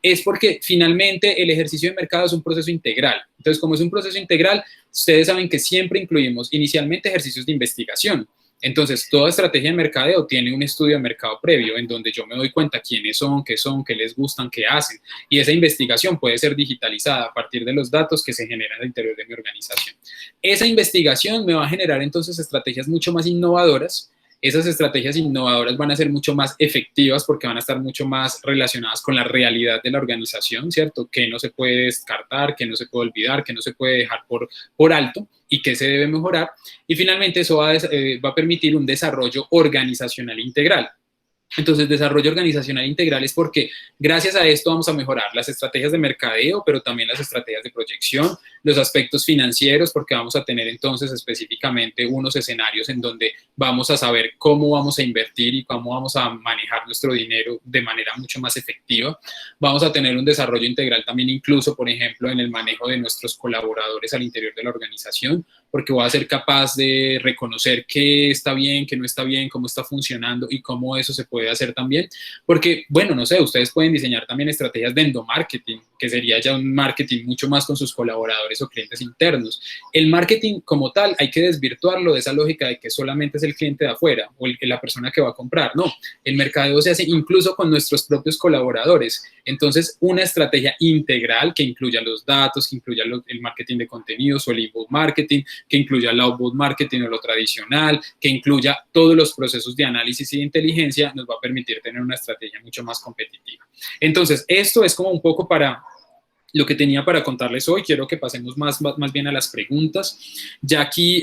es porque finalmente el ejercicio de mercado es un proceso integral. Entonces, como es un proceso integral, ustedes saben que siempre incluimos inicialmente ejercicios de investigación. Entonces, toda estrategia de mercadeo tiene un estudio de mercado previo en donde yo me doy cuenta quiénes son, qué les gustan, qué hacen. Y esa investigación puede ser digitalizada a partir de los datos que se generan al interior de mi organización. Esa investigación me va a generar entonces estrategias mucho más innovadoras. Esas estrategias innovadoras van a ser mucho más efectivas porque van a estar mucho más relacionadas con la realidad de la organización, ¿cierto? Que no se puede descartar, que no se puede olvidar, que no se puede dejar por alto y que se debe mejorar. Y finalmente eso va a permitir un desarrollo organizacional integral. Entonces, desarrollo organizacional integral es porque gracias a esto vamos a mejorar las estrategias de mercadeo, pero también las estrategias de proyección, los aspectos financieros, porque vamos a tener entonces específicamente unos escenarios en donde vamos a saber cómo vamos a invertir y cómo vamos a manejar nuestro dinero de manera mucho más efectiva. Vamos a tener un desarrollo integral también incluso, por ejemplo, en el manejo de nuestros colaboradores al interior de la organización, porque voy a ser capaz de reconocer qué está bien, qué no está bien, cómo está funcionando y cómo eso se puede hacer también. Porque, bueno, no sé, ustedes pueden diseñar también estrategias de endomarketing, que sería ya un marketing mucho más con sus colaboradores o clientes internos. El marketing como tal hay que desvirtuarlo de esa lógica de que solamente es el cliente de afuera o la persona que va a comprar. No, el mercadeo se hace incluso con nuestros propios colaboradores. Entonces, una estrategia integral que incluya los datos, que incluya el marketing de contenidos o el inbound marketing, que incluya el outbound marketing o lo tradicional, que incluya todos los procesos de análisis y de inteligencia, nos va a permitir tener una estrategia mucho más competitiva. Entonces, esto es como un poco para lo que tenía para contarles hoy. Quiero que pasemos más bien a las preguntas. Ya aquí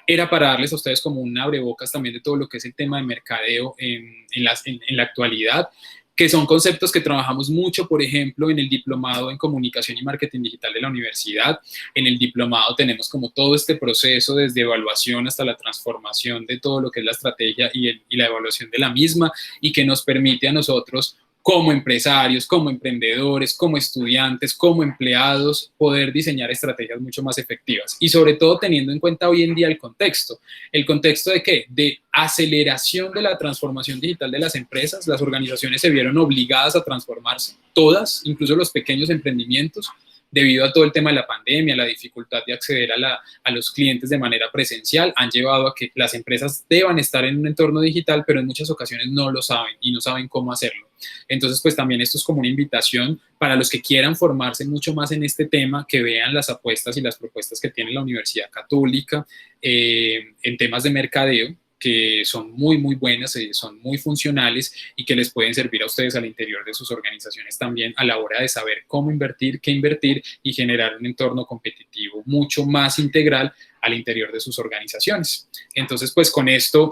era para darles a ustedes como un abrebocas también de todo lo que es el tema de mercadeo en la actualidad, que son conceptos que trabajamos mucho, por ejemplo, en el diplomado en comunicación y marketing digital de la universidad. En el diplomado tenemos como todo este proceso desde evaluación hasta la transformación de todo lo que es la estrategia y la evaluación de la misma, y que nos permite a nosotros como empresarios, como emprendedores, como estudiantes, como empleados, poder diseñar estrategias mucho más efectivas. Y sobre todo teniendo en cuenta hoy en día el contexto. ¿El contexto de qué? De aceleración de la transformación digital de las empresas. Las organizaciones se vieron obligadas a transformarse, todas, incluso los pequeños emprendimientos, debido a todo el tema de la pandemia, la dificultad de acceder a los clientes de manera presencial, han llevado a que las empresas deban estar en un entorno digital, pero en muchas ocasiones no lo saben y no saben cómo hacerlo. Entonces, pues también esto es como una invitación para los que quieran formarse mucho más en este tema, que vean las apuestas y las propuestas que tiene la Universidad Católica en temas de mercadeo, que son muy buenas, son muy funcionales y que les pueden servir a ustedes al interior de sus organizaciones también a la hora de saber cómo invertir, qué invertir y generar un entorno competitivo mucho más integral al interior de sus organizaciones. Entonces, pues con esto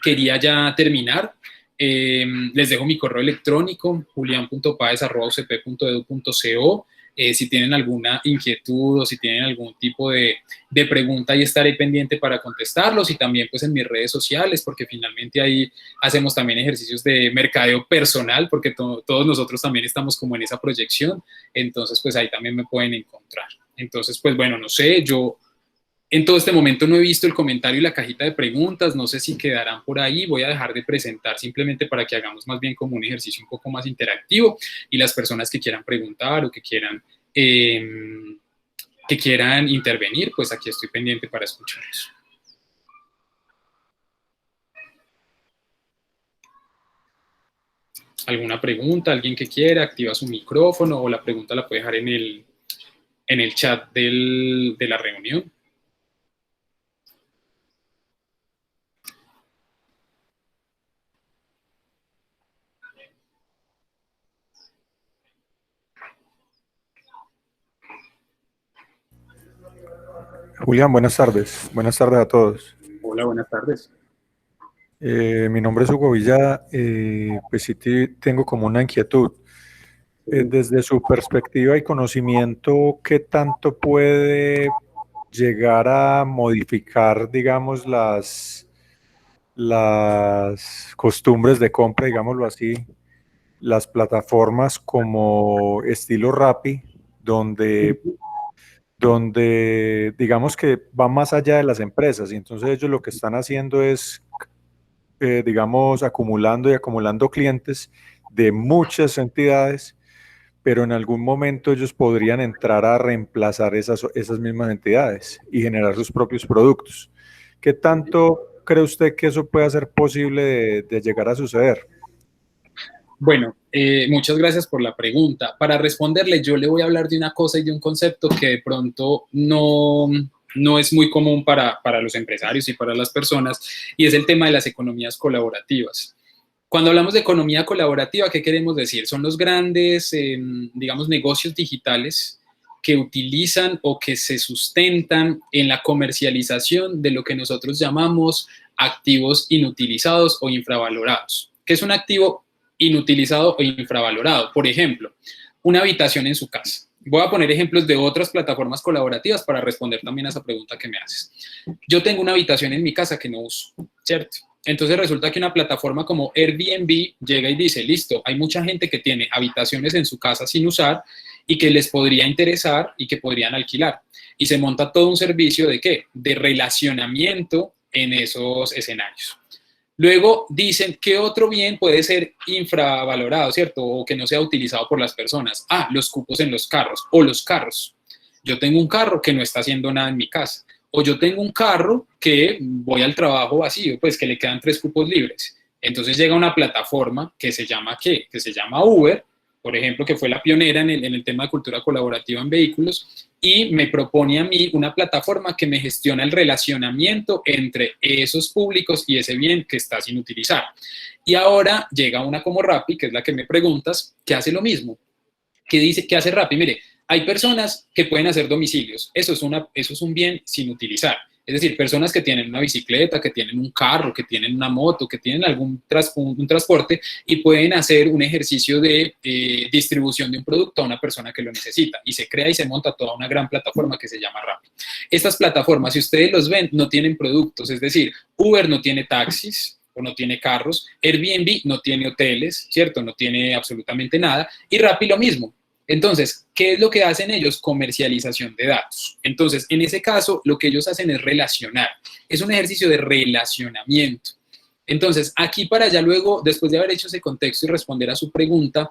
quería ya terminar. Les dejo mi correo electrónico, julian.paez@ucp.edu.co. Si tienen alguna inquietud o si tienen algún tipo de pregunta, ahí estaré pendiente para contestarlos, y también pues en mis redes sociales, porque finalmente ahí hacemos también ejercicios de mercadeo personal, porque todos nosotros también estamos como en esa proyección. Entonces pues ahí también me pueden encontrar. Entonces pues bueno, no sé, yo en todo este momento no he visto el comentario y la cajita de preguntas, no sé si quedarán por ahí. Voy a dejar de presentar simplemente para que hagamos más bien como un ejercicio un poco más interactivo, y las personas que quieran preguntar o que quieran intervenir, pues aquí estoy pendiente para escucharlos. ¿Alguna pregunta? ¿Alguien que quiera? Activa su micrófono, o la pregunta la puede dejar en el chat de la reunión. Julián, buenas tardes. Buenas tardes a todos. Hola, buenas tardes. Mi nombre es Hugo Villada. Pues sí tengo como una inquietud. Desde su perspectiva y conocimiento, ¿qué tanto puede llegar a modificar, digamos, las costumbres de compra, digámoslo así, las plataformas como estilo Rappi, donde digamos que va más allá de las empresas y entonces ellos lo que están haciendo es, digamos, acumulando y acumulando clientes de muchas entidades, pero en algún momento ellos podrían entrar a reemplazar esas mismas entidades y generar sus propios productos. ¿Qué tanto cree usted que eso pueda ser posible de llegar a suceder? Bueno, muchas gracias por la pregunta. Para responderle, yo le voy a hablar de una cosa y de un concepto que de pronto no es muy común para los empresarios y para las personas, y es el tema de las economías colaborativas. Cuando hablamos de economía colaborativa, ¿qué queremos decir? Son los grandes, digamos, negocios digitales que utilizan o que se sustentan en la comercialización de lo que nosotros llamamos activos inutilizados o infravalorados. ¿Qué es un activo inutilizado o infravalorado? Por ejemplo, una habitación en su casa. Voy a poner ejemplos de otras plataformas colaborativas para responder también a esa pregunta que me haces. Yo tengo una habitación en mi casa que no uso, ¿cierto? Entonces resulta que una plataforma como Airbnb llega y dice, listo, hay mucha gente que tiene habitaciones en su casa sin usar y que les podría interesar y que podrían alquilar. Y se monta todo un servicio de ¿qué? De relacionamiento en esos escenarios. Luego dicen que otro bien puede ser infravalorado, ¿cierto? O que no sea utilizado por las personas. Ah, los cupos en los carros o los carros. Yo tengo un carro que no está haciendo nada en mi casa. O yo tengo un carro que voy al trabajo vacío, pues que le quedan 3 cupos libres. Entonces llega una plataforma que se llama ¿qué? Que se llama Uber, por ejemplo, que fue la pionera en el tema de cultura colaborativa en vehículos, y me propone a mí una plataforma que me gestiona el relacionamiento entre esos públicos y ese bien que está sin utilizar. Y ahora llega una como Rappi, que es la que me preguntas, que hace lo mismo. ¿Qué dice? ¿Qué hace Rappi? Mire, hay personas que pueden hacer domicilios. Eso es un bien sin utilizar. Es decir, personas que tienen una bicicleta, que tienen un carro, que tienen una moto, que tienen un transporte y pueden hacer un ejercicio de distribución de un producto a una persona que lo necesita. Y se crea y se monta toda una gran plataforma que se llama Rappi. Estas plataformas, si ustedes los ven, no tienen productos. Es decir, Uber no tiene taxis o no tiene carros, Airbnb no tiene hoteles, ¿cierto? No tiene absolutamente nada. Y Rappi lo mismo. Entonces, ¿qué es lo que hacen ellos? Comercialización de datos. Entonces, en ese caso, lo que ellos hacen es relacionar. Es un ejercicio de relacionamiento. Entonces, aquí para ya luego, después de haber hecho ese contexto y responder a su pregunta,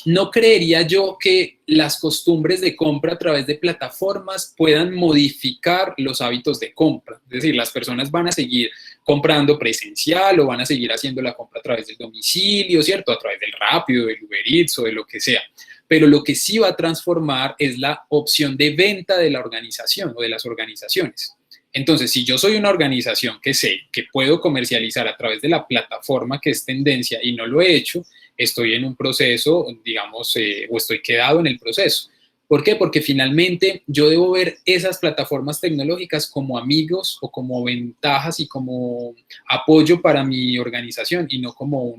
no creería yo que las costumbres de compra a través de plataformas puedan modificar los hábitos de compra. Es decir, las personas van a seguir comprando presencial o van a seguir haciendo la compra a través del domicilio, ¿cierto? A través del Rápido, del Uber Eats o de lo que sea. Pero lo que sí va a transformar es la opción de venta de la organización o de las organizaciones. Entonces, si yo soy una organización que sé que puedo comercializar a través de la plataforma que es tendencia y no lo he hecho, estoy en un proceso, digamos, o estoy quedado en el proceso. ¿Por qué? Porque finalmente yo debo ver esas plataformas tecnológicas como amigos o como ventajas y como apoyo para mi organización y no como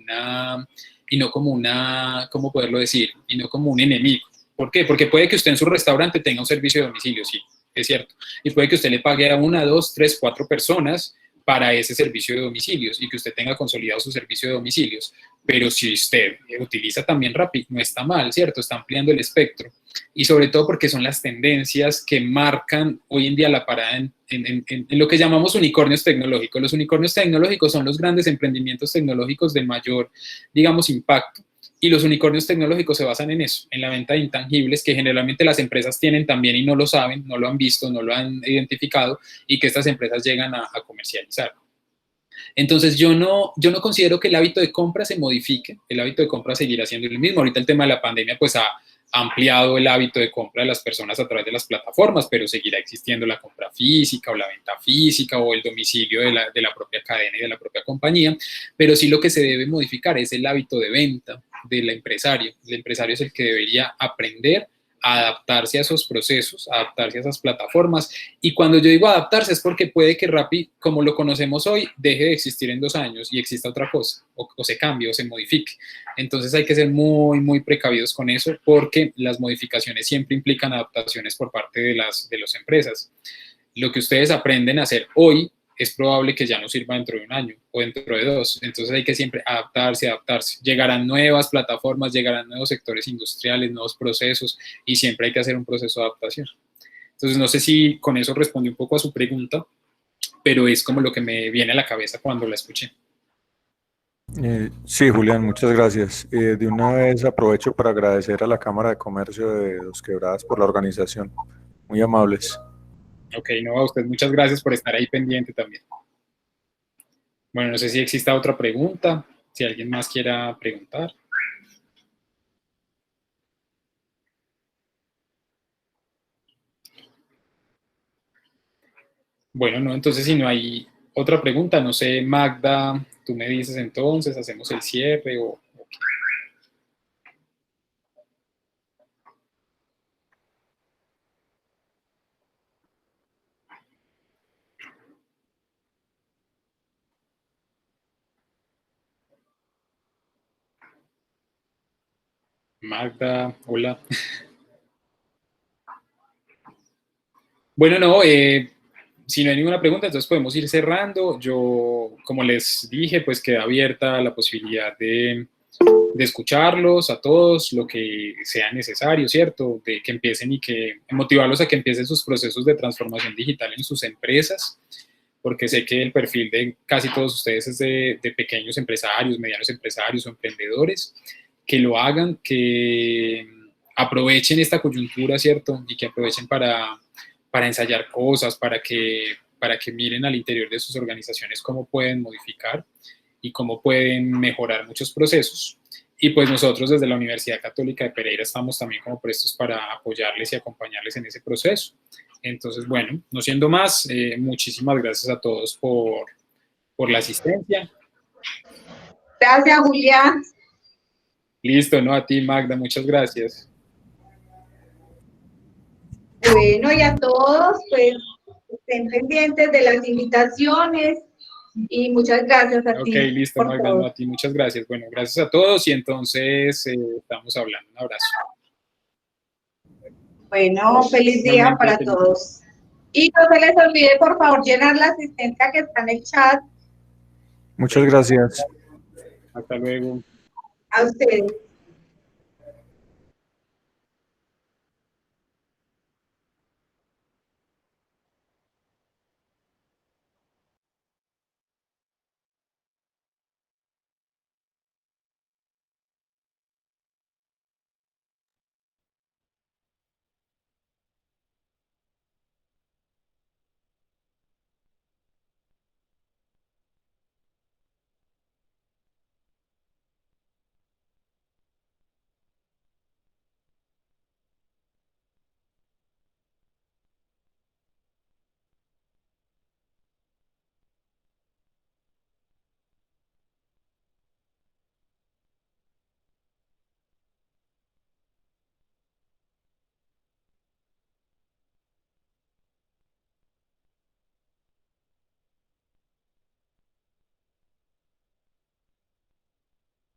¿cómo poderlo decir? Y no como un enemigo. ¿Por qué? Porque puede que usted en su restaurante tenga un servicio de domicilio, sí, es cierto. Y puede que usted le pague a 1, 2, 3, 4 personas para ese servicio de domicilios y que usted tenga consolidado su servicio de domicilios. Pero si usted utiliza también Rappi, no está mal, ¿cierto? Está ampliando el espectro. Y sobre todo porque son las tendencias que marcan hoy en día la parada en lo que llamamos unicornios tecnológicos. Los unicornios tecnológicos son los grandes emprendimientos tecnológicos de mayor, digamos, impacto. Y los unicornios tecnológicos se basan en eso, en la venta de intangibles que generalmente las empresas tienen también y no lo saben, no lo han visto, no lo han identificado y que estas empresas llegan a comercializar. Entonces, yo no considero que el hábito de compra se modifique, el hábito de compra seguirá siendo el mismo. Ahorita el tema de la pandemia pues ha ampliado el hábito de compra de las personas a través de las plataformas, pero seguirá existiendo la compra física o la venta física o el domicilio de la propia cadena y de la propia compañía, pero sí lo que se debe modificar es el hábito de venta del empresario. El empresario es el que debería aprender adaptarse a esos procesos, adaptarse a esas plataformas. Y cuando yo digo adaptarse es porque puede que Rappi, como lo conocemos hoy, deje de existir en 2 años y exista otra cosa, o se cambie o se modifique. Entonces hay que ser muy, muy precavidos con eso, porque las modificaciones siempre implican adaptaciones por parte de las empresas. Lo que ustedes aprenden a hacer hoy es probable que ya no sirva dentro de 1 año o dentro de 2. Entonces hay que siempre adaptarse, adaptarse. Llegarán nuevas plataformas, llegarán nuevos sectores industriales, nuevos procesos, y siempre hay que hacer un proceso de adaptación. Entonces no sé si con eso respondí un poco a su pregunta, pero es como lo que me viene a la cabeza cuando la escuché. Sí, Julián, muchas gracias. De una vez aprovecho para agradecer a la Cámara de Comercio de Dos Quebradas por la organización. Muy amables. Ok, no, a usted muchas gracias por estar ahí pendiente también. Bueno, no sé si exista otra pregunta, si alguien más quiera preguntar. Bueno, no, entonces si no hay otra pregunta, no sé, Magda, tú me dices entonces, hacemos el cierre o qué. Magda, hola. Bueno, no, si no hay ninguna pregunta, entonces podemos ir cerrando. Yo, como les dije, pues queda abierta la posibilidad de escucharlos a todos, lo que sea necesario, ¿cierto? De que empiecen y que motivarlos a que empiecen sus procesos de transformación digital en sus empresas, porque sé que el perfil de casi todos ustedes es de pequeños empresarios, medianos empresarios o emprendedores, que lo hagan, que aprovechen esta coyuntura, ¿cierto? Y que aprovechen para ensayar cosas, para que miren al interior de sus organizaciones cómo pueden modificar y cómo pueden mejorar muchos procesos. Y pues nosotros desde la Universidad Católica de Pereira estamos también como prestos para apoyarles y acompañarles en ese proceso. Entonces, bueno, no siendo más, muchísimas gracias a todos por la asistencia. Gracias, Julián. Listo, ¿no? A ti, Magda, muchas gracias. Bueno, y a todos, pues, estén pendientes de las invitaciones y muchas gracias a ti. Ok, listo, Magda, no, a ti, muchas gracias. Bueno, gracias a todos y entonces estamos hablando. Un abrazo. Bueno, feliz día para todos. Y no se les olvide, por favor, llenar la asistencia que está en el chat. Muchas gracias. Hasta luego. A ustedes.